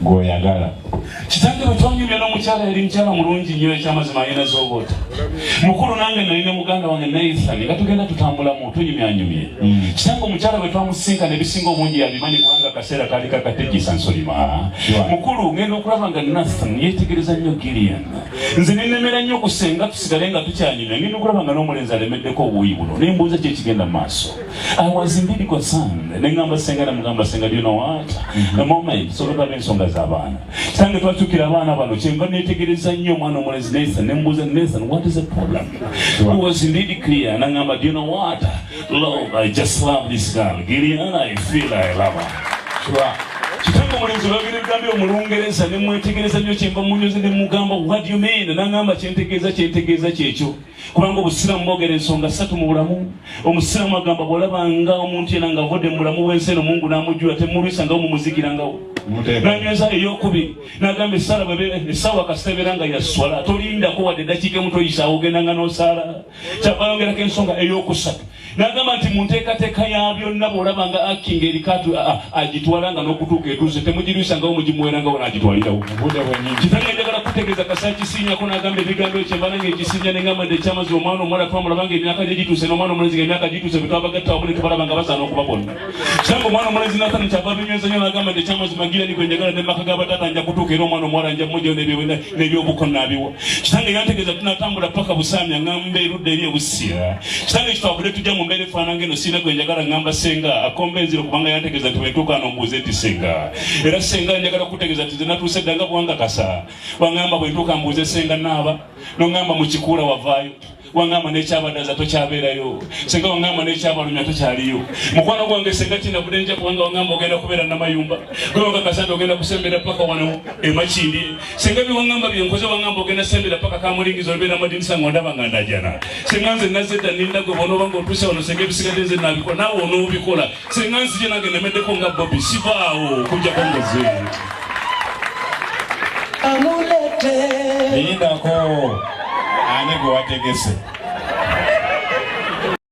goyagala kitange batwanyumya n'omukyala yali mukyala mulungi nnyo ekyamazima ayina z'oboota mukulu nange nalina muganda wange Nathan nga tugenda tutambulamu tunyumyanyumye kitange omukyala bwe twamusinkana ebisinga obungi yabimanyi kubanga akaseera kaali kakategisa nsolima mukulu ngenda okulaba nga Nathan yeetegereza nnyo Gillian nze nennemera nnyo okusenga tusigale nga tukyanyumya ngenda okulaba nga n'omulenzi alemeddeko obuuyi buno nembuuza kye kigenda mu maaso I was indeed concerned nengamba senga namugamba senga do you know what a moment solotaba ensonga z'abaana kitange twatukira abaana bano kyenva neetegereza nnyo omwana omulenzi Nathan nembuuza Nathan what is the problem he was indeed clear nangamba do you know what love I just love this girl Gillian I feel I love her kitange omulenzi olwageregambye omulungereza nemwetegereza nnyo kyenva munyoze nemugamba what do you mean nangamba kyentegeeza kyekyo kubanga obusiramu bwogera ensonga 3 mu bulamu omusiramu agamba bw'olabanga omuntu yena nga avodde mu bulamu bw'ensi eno Mungu n'amujjula temulwisangawo mumuzikirangawo nanyweza eyokubiri n'agamba essaala essaawa kasita ebeera nga yaswala tolindako wadde eddakiika emu toyisaawo ogendanga n'osaala kyava yongerako ensonga eyokusatu n'agamba nti mu nteekateeka ya byonna bw'olabanga akinga erikaatu agitwalanga n'okutuuka etuuse temugirwisangawo mugimuwerangawo n'agitwalirawo kitange njagala kutegeeza kasa kisinyako n'agamba ebigambo ekyo mba nange ekisinya nengamba nti ekyamazima omwana omuwala twamulabanga emyaka gye gituuse n'omwana omulenzi nga emyaka gituuse bwe twabagattawo bune tubalabanga basaana okuba bonna kitange omwana omulenzi Nathan kyava binyweza nnyo n'agamba nti ekyamazima Gillian gwe njagala n'emaka g'abataata nja kutuuka era omwana omuwala nja mujjayo n'ebyobuko naabiwa kitange yantegeeza tunatambula paka busaamya ngamba erudda eri ebusiya kitange kitwavudde tujja mu mbeera efaananga eno siina gwe njagala ngamba senga akomba enziro kubanga yantegeeza nti bwetuuka n'ombuuza enti senga era senga njagala kutegeeza nti ze natuuse ddanga bwanga kasa wangamba bwentuuka mbuuze senga naaba n'ongamba mu kikuula wavaayo wangamba n'ekyabadaza tokyabeerayo senga wangamba n'ekyabalumya tokyaliyo mukwano gwange senga kinavudde nja kubanga wangamba ogenda kubeera namayumba gwewanga kasante ogenda kusembera paka wano emakindi senga biwangamba byenkoze wangamba ogenda sembera paka kamulingiza olibeera amadinisa ng'ondaba nga ndajana senga nze nazze dda ninda gwe bonooba ng'otuuse wano senga ebisigadde nze naabikola naawe onoobikola senga nzije nange nemeddeko nga Bobby sivaawo kujjako ngoze yindako ani gwe wategese